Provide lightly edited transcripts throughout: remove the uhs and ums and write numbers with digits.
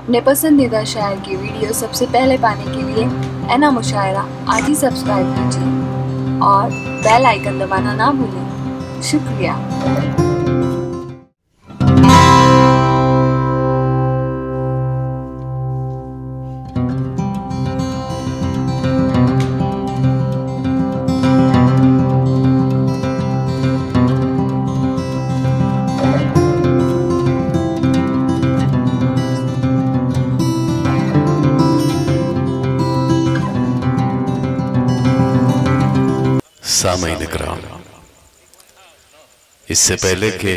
अपने पसंदीदा शायर की वीडियो सबसे पहले पाने के लिए एना मुशायरा आज ही सब्सक्राइब कीजिए और बेल आइकन दबाना ना भूलें। शुक्रिया। सामईन इकराम, इससे पहले कि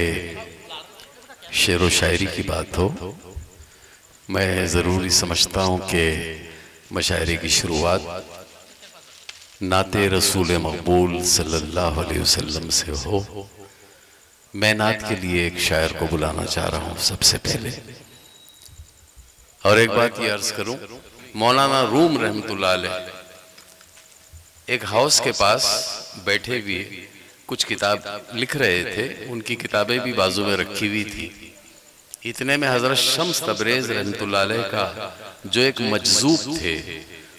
शेर व शायरी की बात हो, मैं ज़रूरी समझता हूँ कि मशायरे की शुरुआत नाते रसूल मकबूल सल्लल्लाहु अलैहि वसल्लम से हो। मैं नात के लिए एक शायर को बुलाना चाह रहा हूँ सबसे पहले। और एक बात ये अर्ज करूँ, मौलाना रूम रहमतुल्लाह अलैह एक हाउस के पास बैठे हुए कुछ किताब लिख रहे थे। उनकी किताबें भी बाजू में रखी हुई थी। इतने में हजरत शम्स तबरेज रहमतुल्लाह अलैह का जो एक मजजूब थे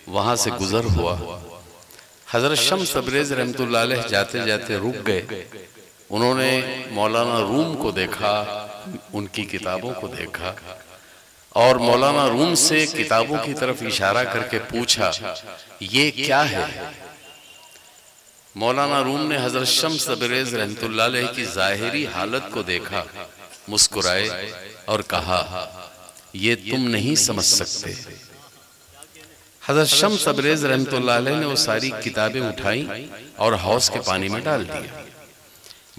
वहां से गुजर हुआ। हजरत शम्स तबरेज रहमतुल्लाह अलैह जाते जाते रुक गए। उन्होंने मौलाना रूम को देखा, उनकी किताबों को देखा और मौलाना रूम से किताबों की तरफ इशारा करके पूछा, ये क्या है? मौलाना रूम ने हजरत शम्स तबरेज रहमतुल्लाह अलैह की जाहिरी हालत को देखा, मुस्कुराए और कहा, ये तुम नहीं समझ सकते। हजरत शम्स तबरेज रहमतुल्लाह अलैह ने वो सारी किताबें उठाई और हौस के पानी में डाल दिया।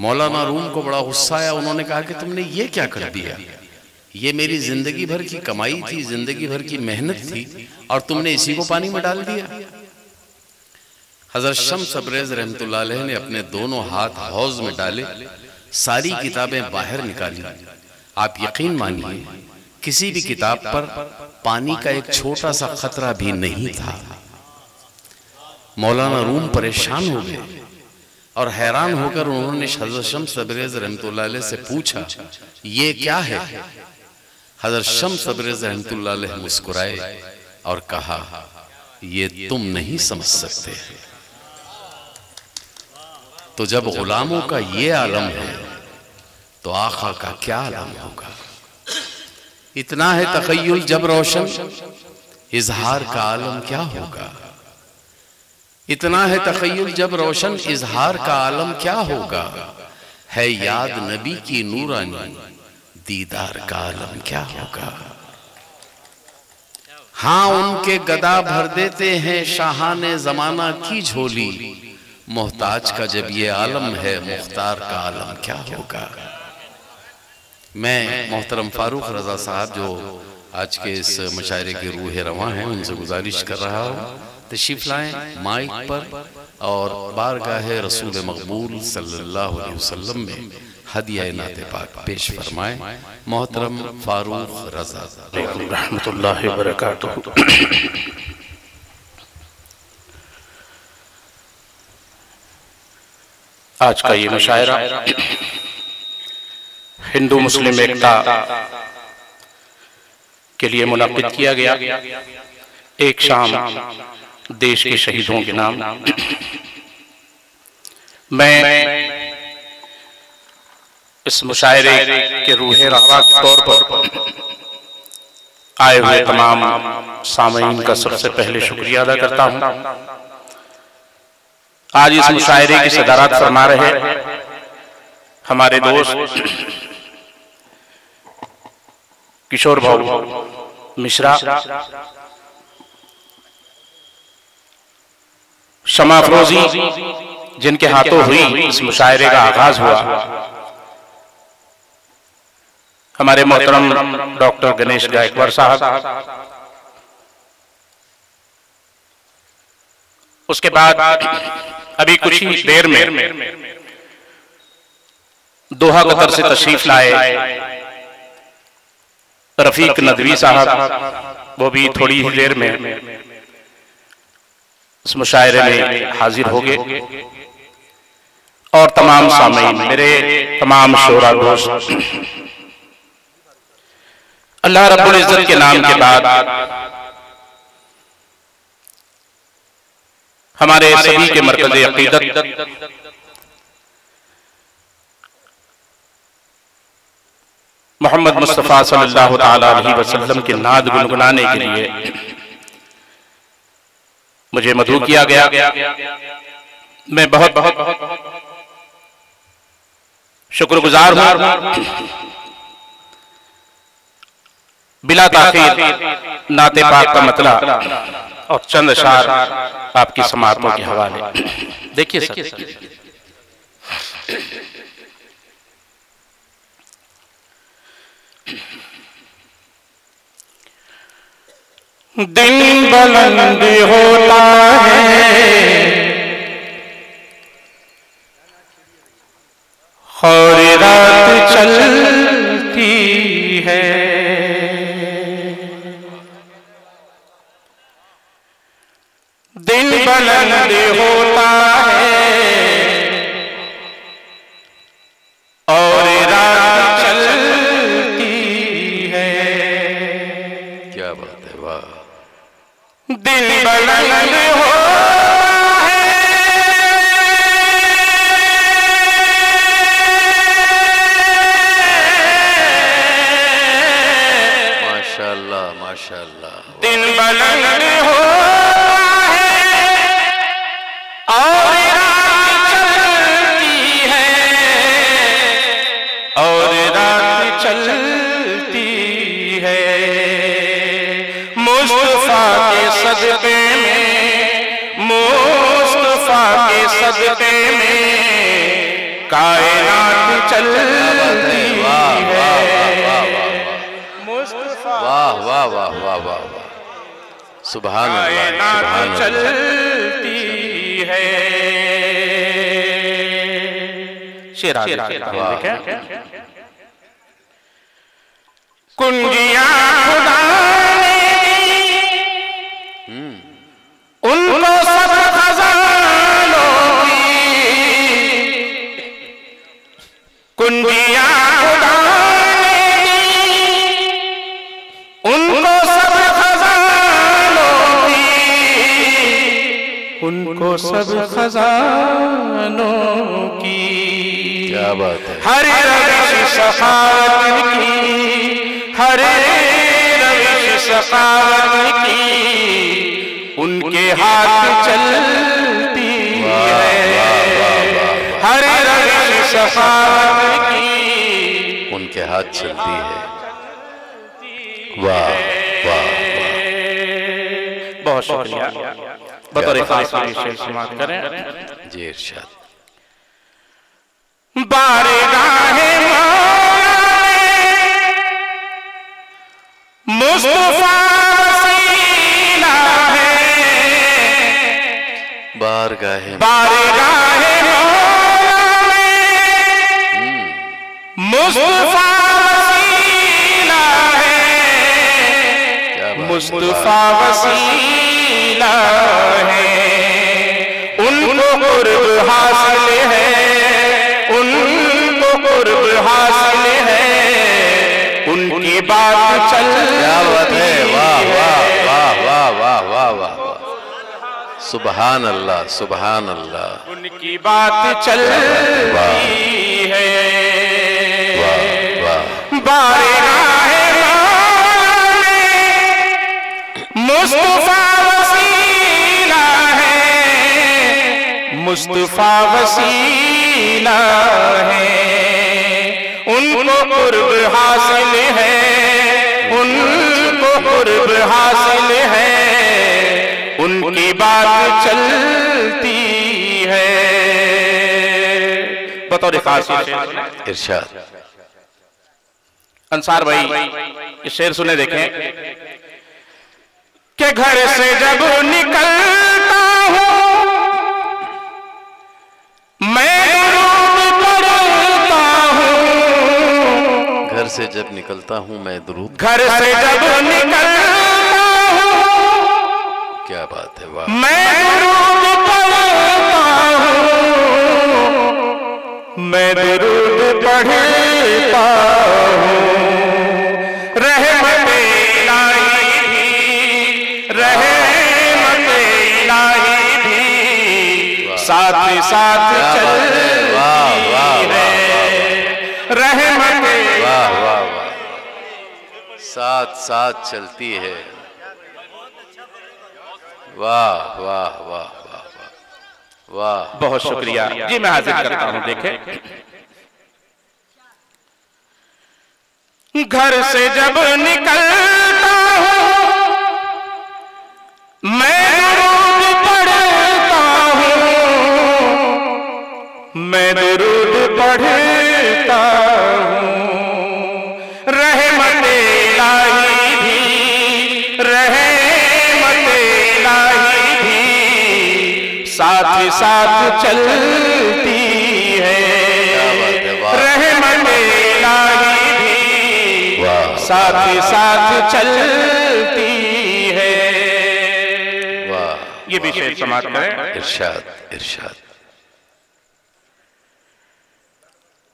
मौलाना रूम को बड़ा गुस्सा आया। उन्होंने कहा कि तुमने ये क्या कर दिया? ये मेरी जिंदगी भर की कमाई थी, जिंदगी भर की मेहनत थी और तुमने इसी को पानी में डाल दिया। हजरत शम्स तबरेज रहमतुल्लाह अलैह ने अपने दोनों हाथ हौज में डाले, सारी किताबें बाहर निकाली। आप यकीन मानिए, किसी भी किताब पर पानी का एक छोटा सा खतरा भी नहीं था। मौलाना रूम परेशान हो गए और हैरान होकर उन्होंने हजरत शम्स तबरेज रहमतुल्लाह अलैह से पूछा, ये क्या है? हजरत शम्स तबरेज रहमतुल्लाह अलैह मुस्कुराए और कहा, ये तुम नहीं समझ सकते। तो जब गुलामों का ये आलम है तो आका का क्या आलम होगा? इतना है तखय्युल जब रोशन, इजहार का आलम क्या होगा? इतना है तखय्युल जब रोशन, इजहार का आलम क्या होगा? है याद नबी की नूरानी, दीदार का आलम क्या होगा? हाँ, उनके गदा भर देते हैं शाहाने जमाना की झोली, मोहताज का जब ये आलम है, मुख्तार का आलम क्या होगा? मैं मोहतरम फारूक रजा साहब जो आज के इस मुशायरे के रूह रवां हैं, उनसे गुजारिश कर रहा हूँ तशरीफ लाएं माइक पर और बारगाह रसूल मकबूल सल्लल्लाहु अलैहि वसल्लम में हदिया नाते पाक पेश फरमाएं। मोहतरम फारूक रजा रहमतुल्लाहि व बरकातुहू। आज का ये मुशायरा हिंदू मुस्लिम एकता के लिए मुनक्किद किया गया। एक शाम देश के शहीदों के नाम। मैं इस मुशायरे के रूह रहवा के तौर पर आए हुए तमाम सामईन का सबसे पहले शुक्रिया अदा करता हूँ। आज इस मुशायरे की सदारत फरमा रहे हमारे दोस्त किशोर भाऊ मिश्रा, शमा अफरोजी, जिनके हाथों हुई इस मुशायरे का आगाज हुआ, हमारे मोहतरम डॉक्टर गणेश गायकवाड़ साहब, उसके बाद अभी कुछ ही देर में दोहा कतर से तशरीफ लाए रफीक नदवी साहब, वो भी थोड़ी ही देर में इस मुशायरे में हाजिर हो गए। और तमाम सामईन, मेरे तमाम शोरा दोस्त, अल्लाह रब्बुल इज्जत के नाम के बाद हमारे सभी के मरकज़े अक़ीदत मोहम्मद मुस्तफ़ा सल्लल्लाहु तआला अलैहि वसल्लम के नाद गुनगुनाने के लिए मुझे मदऊ किया गया। मैं बहुत बहुत शुक्रगुजार हूं। बिला ताख़ीर नाते पाक का मतला और चंद अशार आपकी समाअतों के हवाले। देखिए सर, दिन बुलंद होता है और रात चलती है, दिन बुलंद होता है और रात चलती है। क्या बात है, वाह। दिन बुलंद होता है माशाअल्लाह माशाअल्लाह। दिन बुलंद होता है और रात चलती है, और रात चलती है। मुस्तफा के सदक़े में, मुस्तफा के सदक़े में कायनात चलती है। मुस्तफा वाह वाह वाह वाह वाह वाह, सुभान अल्लाह सुभान अल्लाह। चलती है। शेर आगे देखें। कुंजियां खुदा ने दी, उनको सब खजानों की, कुंजियां खुदा ने दी, उनको सब खजानों की, उनको सब खजानों की। क्या बात है। हर रविश सखावत की, हर रविश सखावत की, उनके हाथ चलती है। हर रविश सखावत की, उनके हाथ चलती है। वाह वाह वाह। बहुत शुक्रिया। बतौर खास शेर समाप्त करें। जी इरशाद। बारगाहे मुस्तफा वसीला है, बारगाहे बारगाहे मुस्तफा वसीला है, मुस्तफा वसीला है। उनको कुर्ब हासिल है, उनको कुर्ब हासिल है, उनकी बात चलती है। वाह वाह वाह वाह वाह वाह वाह। सुभान अल्लाह सुभान अल्लाह। उनकी बात चलती है। वाह वाह। बारगाहे मुस्तफा वसीला है, मुस्तफा वसीला है। उनको कुर्ब हासिल है, उनको कुर्ब हासिल है, उनकी बात चलती है। बतौर खास इरशाद। अंसार भाई ये शेर सुने देखें कि घर से जब निकलता हूँ मैं दुरूद पढ़ता हूँ। घर से जब निकलता हूँ मैं दुरूद, घर से जब निकलता हूँ क्या बात है, वाह। मैं दुरूद पढ़ता हूँ, मैं दुरूद पढ़ता हूँ। रहमत साथ चलती है रहमतें। वाह वाह वाह, साथ साथ चलती है। वाह वाह वाह वाह वाह, बहुत शुक्रिया जी। मैं हाजिर करता हूं। देखें, घर से जब निकलता हूं मैं दुरूद पढ़ता हूं, मैं दुरूद पढ़ता हूं। रहमते इलाही भी, रहमते इलाही भी साथ साथ चलती है। रहमते इलाही भी साथ साथ चलती है। वाह, ये भी शेर समाप्त करें। इरशाद इरशाद।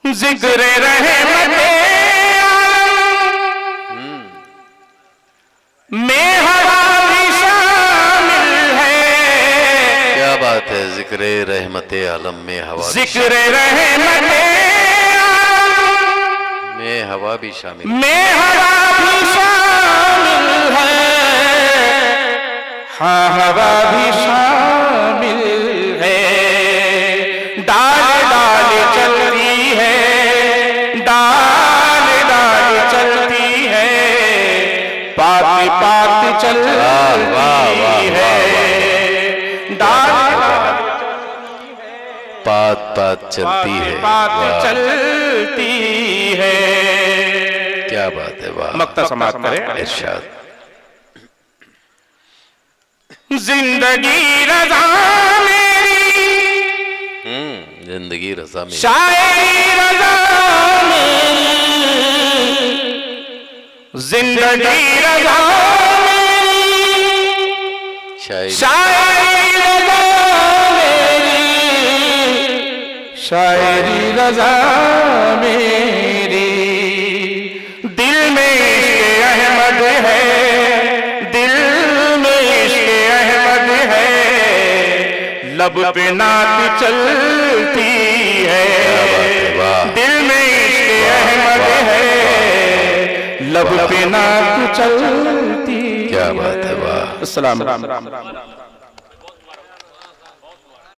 जिक्र रहमते में हवा भी शामिल है। क्या बात है, जिक्र रहमते आलम में हवा, जिक्र रहमते में हवा भी शामिल, में हवा भी शामिल है। हाँ, हवा भी शामिल है। डाल डाल चलती है, डाल डाल चलती है, पात पात चलती है। डाल पात पात चलती है, पात चलती है। क्या बात है, वाह। मक्ता समाप्त करें। इरशाद। जिंदगी रज़ा मेरी, जिंदगी रज़ा मेरी, शायरी रज़ा मेरी, जिंदगी रज़ा मेरी, शायरी रज़ा मेरी, शायरी रज़ा मेरी। दिल में इश्क़ अहमद है, दिल में इश्क़ अहमद है, लब पे नात चलती है। दिल में इश्क़ अहमद है, लब पे नात चलती। क्या बात है, वाह। अस्सलाम वालेकुम।